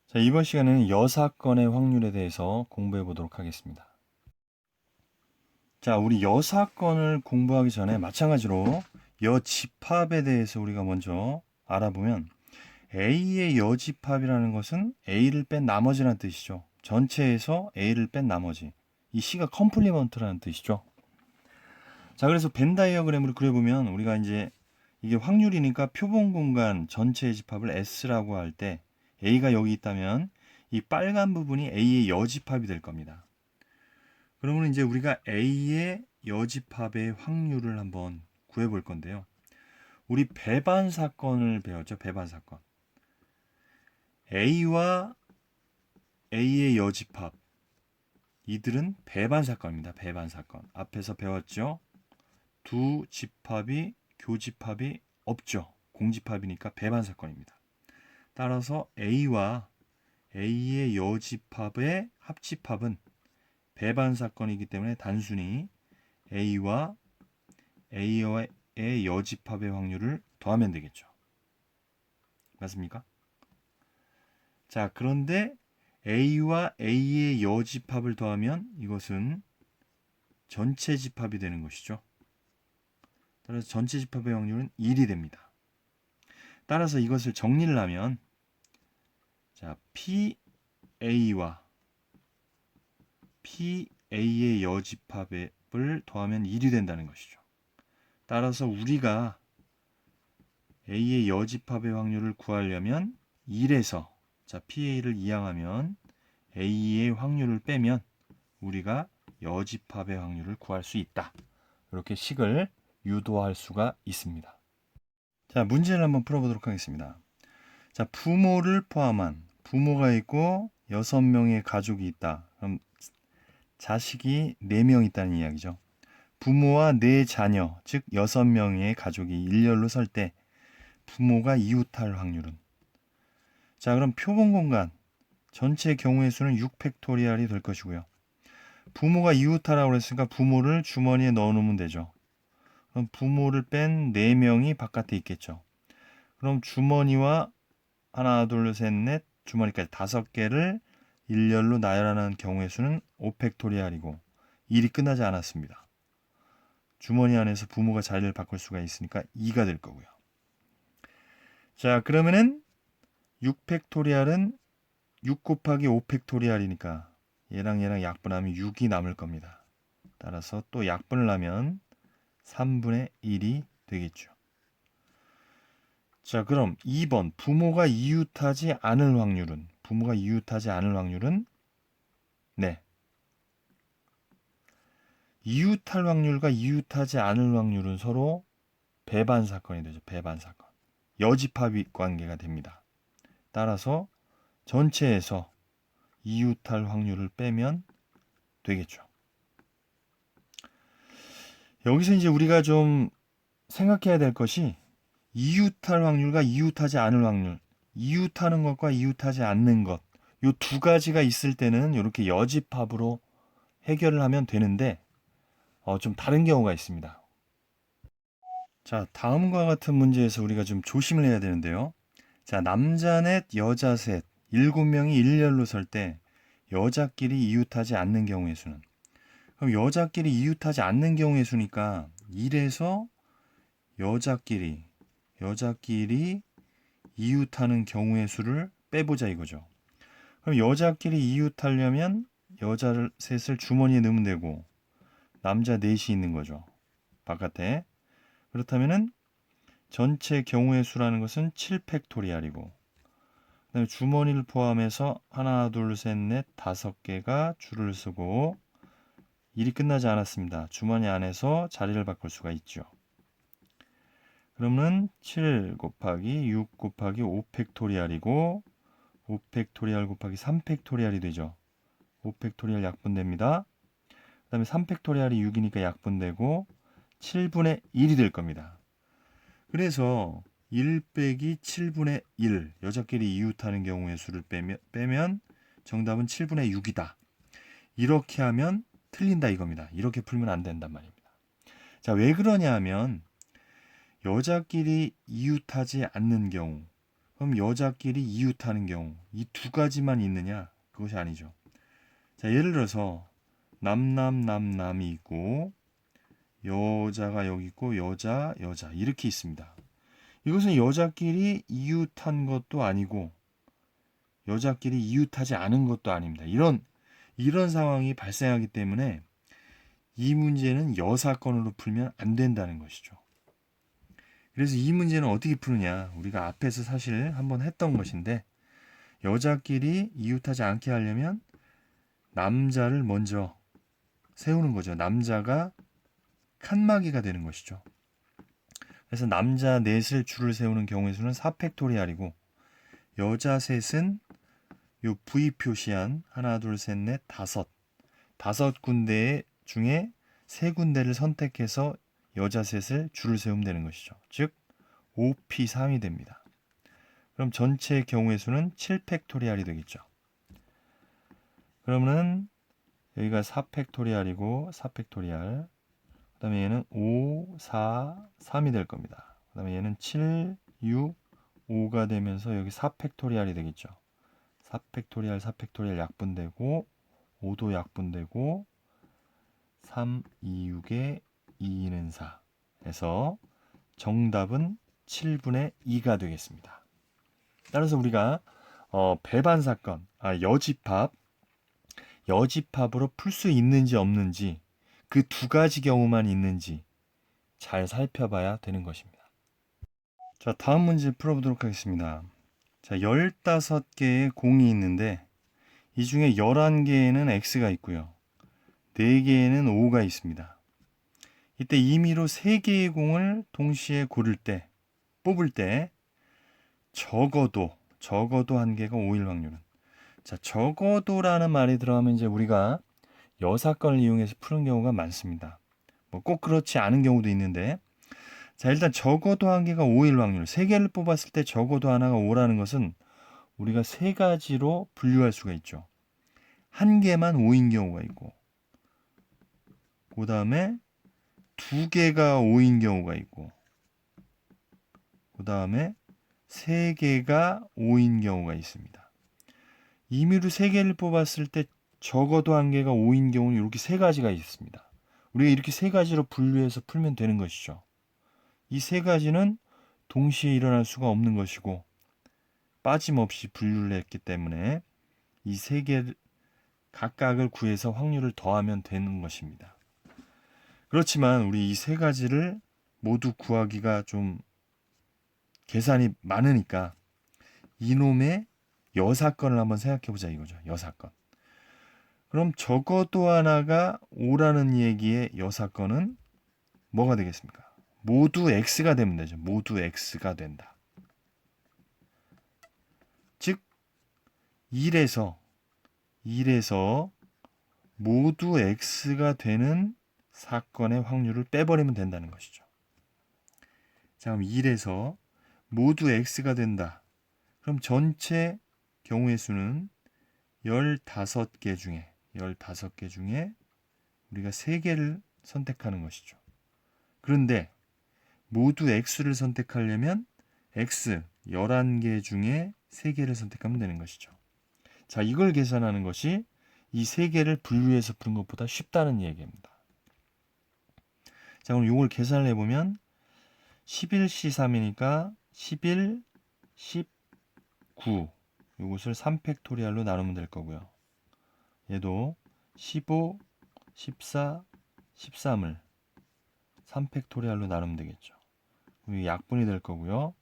자, 이번 시간에는 여사건의 확률에 대해서 공부해 보도록 하겠습니다. 자, 우리 여사건을 공부하기 전에 마찬가지로 여집합에 대해서 우리가 먼저 알아보면 A의 여집합이라는 것은 A를 뺀 나머지라는 뜻이죠. 전체에서 A를 뺀 나머지. 이 C가 컴플리먼트라는 뜻이죠. 자, 그래서 벤 다이어그램으로 그려보면 우리가 이제 이게 확률이니까 표본 공간 전체의 집합을 S라고 할 때 A가 여기 있다면 이 빨간 부분이 A의 여집합이 될 겁니다. 그러면 이제 우리가 A의 여집합의 확률을 한번 구해 볼 건데요. 우리 배반 사건을 배웠죠. 배반 사건. A와 A의 여집합. 이들은 배반 사건입니다. 배반 사건. 앞에서 배웠죠. 두 집합이 교집합이 없죠. 공집합이니까 배반 사건입니다. 따라서 A와 A의 여집합의 합집합은 배반 사건이기 때문에 단순히 A와 A의 여집합의 확률을 더하면 되겠죠. 맞습니까? 자, 그런데 A와 A의 여집합을 더하면 이것은 전체 집합이 되는 것이죠. 따라서 전체 집합의 확률은 1이 됩니다. 따라서 이것을 정리를 하면 자, PA와 PA의 여집합을 더하면 1이 된다는 것이죠. 따라서 우리가 A의 여집합의 확률을 구하려면 1에서 자, PA를 이항하면 A의 확률을 빼면 우리가 여집합의 확률을 구할 수 있다. 이렇게 식을 유도할 수가 있습니다. 자, 문제를 한번 풀어보도록 하겠습니다. 자, 부모를 포함한 부모가 있고 6명의 가족이 있다. 그럼 자식이 4명 있다는 이야기죠. 부모와 4자녀, 즉 6명의 가족이 일렬로 설 때 부모가 이웃할 확률은? 자, 그럼 표본 공간 전체 경우의 수는 6팩토리얼이 될 것이고요. 부모가 이웃하라고 했으니까 부모를 주머니에 넣어 놓으면 되죠. 그럼 부모를 뺀 4명이 바깥에 있겠죠. 그럼 주머니와 하나, 둘, 셋, 넷, 주머니까지 5개를 일렬로 나열하는 경우의 수는 5팩토리얼이고 1이 끝나지 않았습니다. 주머니 안에서 부모가 자리를 바꿀 수가 있으니까 2가 될 거고요. 자, 그러면은 6팩토리얼은 6 곱하기 5팩토리얼이니까 얘랑 약분하면 6이 남을 겁니다. 따라서 또 약분을 하면 3분의 1이 되겠죠. 자, 그럼 2번 부모가 이웃하지 않을 확률은? 부모가 이웃하지 않을 확률은? 네. 이웃할 확률과 이웃하지 않을 확률은 서로 배반 사건이 되죠. 배반 사건. 여집합 관계가 됩니다. 따라서 전체에서 이웃할 확률을 빼면 되겠죠. 여기서 이제 우리가 좀 생각해야 될 것이 이웃할 확률과 이웃하지 않을 확률, 이웃하는 것과 이웃하지 않는 것, 이 두 가지가 있을 때는 이렇게 여집합으로 해결을 하면 되는데 좀 다른 경우가 있습니다. 자, 다음과 같은 문제에서 우리가 좀 조심을 해야 되는데요. 자, 남자 넷, 여자 셋, 7명이 일렬로 설 때 여자끼리 이웃하지 않는 경우의 수는? 그럼 여자끼리 이웃하지 않는 경우의 수니까 1에서 여자끼리 이웃하는 경우의 수를 빼보자 이거죠. 그럼 여자끼리 이웃하려면 여자 셋을 주머니에 넣으면 되고 남자 넷이 있는 거죠. 바깥에. 그렇다면은 전체 경우의 수라는 것은 7팩토리얼이고 그다음에 주머니를 포함해서 하나, 둘, 셋, 넷, 5개가 줄을 서고 일이 끝나지 않았습니다. 주머니 안에서 자리를 바꿀 수가 있죠. 그러면 7 곱하기 6 곱하기 5팩토리얼이고 5팩토리얼 곱하기 3팩토리얼이 되죠. 5팩토리얼 약분됩니다. 그 다음에 3팩토리얼이 6이니까 약분되고 7분의 1이 될 겁니다. 그래서 1 빼기 7분의 1 여자끼리 이웃하는 경우의 수를 빼면 정답은 7분의 6이다. 이렇게 하면 틀린다 이겁니다. 이렇게 풀면 안 된단 말입니다. 자, 왜 그러냐 하면 여자끼리 이웃하지 않는 경우 그럼 여자끼리 이웃하는 경우 이 두 가지만 있느냐? 그것이 아니죠. 자, 예를 들어서 남남남남이 있고 여자가 여기 있고 여자 여자 이렇게 있습니다. 이것은 여자끼리 이웃한 것도 아니고 여자끼리 이웃하지 않은 것도 아닙니다. 이런 상황이 발생하기 때문에 이 문제는 여사건으로 풀면 안 된다는 것이죠. 그래서 이 문제는 어떻게 푸느냐? 우리가 앞에서 사실 한번 했던 것인데 여자끼리 이웃하지 않게 하려면 남자를 먼저 세우는 거죠. 남자가 칸막이가 되는 것이죠. 그래서 남자 넷을 줄을 세우는 경우의 수는 4팩토리알이고 여자 셋은 요 V 표시한 하나 둘 셋 넷 다섯 군데 중에 세 군데를 선택해서 여자 셋을 줄을 세우면 되는 것이죠. 즉 5P3이 됩니다. 그럼 전체 경우의 수는 7팩토리알이 되겠죠. 그러면은 여기가 4팩토리알이고 4팩토리알 그 다음에 얘는 5, 4, 3이 될 겁니다. 그 다음에 얘는 7, 6, 5가 되면서 여기 4팩토리알이 되겠죠. 4팩토리알, 4팩토리알 약분되고 5도 약분되고 3, 2, 6에 2는 4 해서 정답은 7분의 2가 되겠습니다. 따라서 우리가 배반 사건, 여집합으로 풀 수 있는지 없는지 그 두 가지 경우만 있는지 잘 살펴봐야 되는 것입니다. 자, 다음 문제 풀어보도록 하겠습니다. 자, 15개의 공이 있는데 이 중에 11개에는 X가 있고요. 4개에는 O가 있습니다. 이때 임의로 3개의 공을 동시에 뽑을 때 적어도 한 개가 5일 확률은. 자, 적어도라는 말이 들어가면 이제 우리가 여사건을 이용해서 푸는 경우가 많습니다. 뭐 꼭 그렇지 않은 경우도 있는데, 자, 일단 적어도 한 개가 5일 확률. 3개를 뽑았을 때 적어도 하나가 5라는 것은 우리가 3가지로 분류할 수가 있죠. 한 개만 5인 경우가 있고, 그 다음에 2개가 5인 경우가 있고, 그 다음에 3개가 5인 경우가 있습니다. 임의로 3개를 뽑았을 때 적어도 한 개가 5인 경우는 이렇게 3가지가 있습니다. 우리가 이렇게 3가지로 분류해서 풀면 되는 것이죠. 이 3가지는 동시에 일어날 수가 없는 것이고 빠짐없이 분류를 했기 때문에 이 3개 각각을 구해서 확률을 더하면 되는 것입니다. 그렇지만 우리 이 3가지를 모두 구하기가 좀 계산이 많으니까 이놈의 여사건을 한번 생각해보자 이거죠. 여사건. 그럼 적어도 하나가 5라는 얘기의 여사건은 뭐가 되겠습니까? 모두 X가 되면 되죠. 모두 X가 된다. 즉 1에서 모두 X가 되는 사건의 확률을 빼버리면 된다는 것이죠. 자, 그럼 1에서 모두 X가 된다. 그럼 전체 경우의 수는 15개 중에 우리가 3개를 선택하는 것이죠. 그런데 모두 X를 선택하려면 X 11개 중에 3개를 선택하면 되는 것이죠. 자, 이걸 계산하는 것이 이 3개를 분류해서 푸는 것보다 쉽다는 얘기입니다. 자, 그럼 이걸 계산을 해보면 11C3이니까 11, 19 이것을 3팩토리알로 나누면 될 거고요. 얘도 15, 14, 13을 3팩토리알로 나누면 되겠죠. 그럼 약분이 될 거고요.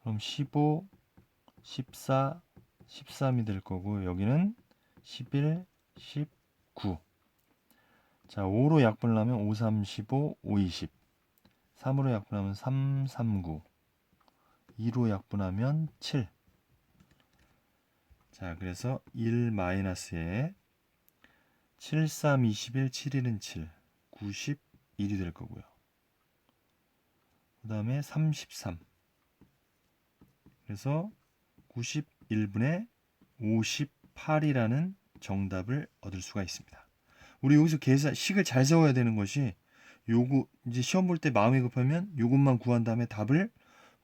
그럼 15, 14, 13이 될 거고 여기는 11, 19. 자, 5로 약분을 하면 5, 3, 15, 5, 20. 3으로 약분하면 3, 3, 9. 2로 약분하면 7. 자, 그래서 1 마이너스에 7, 3, 21, 7, 1은 7. 91이 될 거고요. 그 다음에 33. 그래서 91분의 58이라는 정답을 얻을 수가 있습니다. 우리 여기서 식을 잘 세워야 되는 것이 요거 이제 시험 볼 때 마음이 급하면 요것만 구한 다음에 답을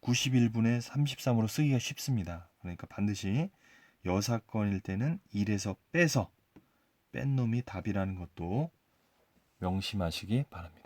91분의 33으로 쓰기가 쉽습니다. 그러니까 반드시 여사건일 때는 1에서 빼서 뺀 놈이 답이라는 것도 명심하시기 바랍니다.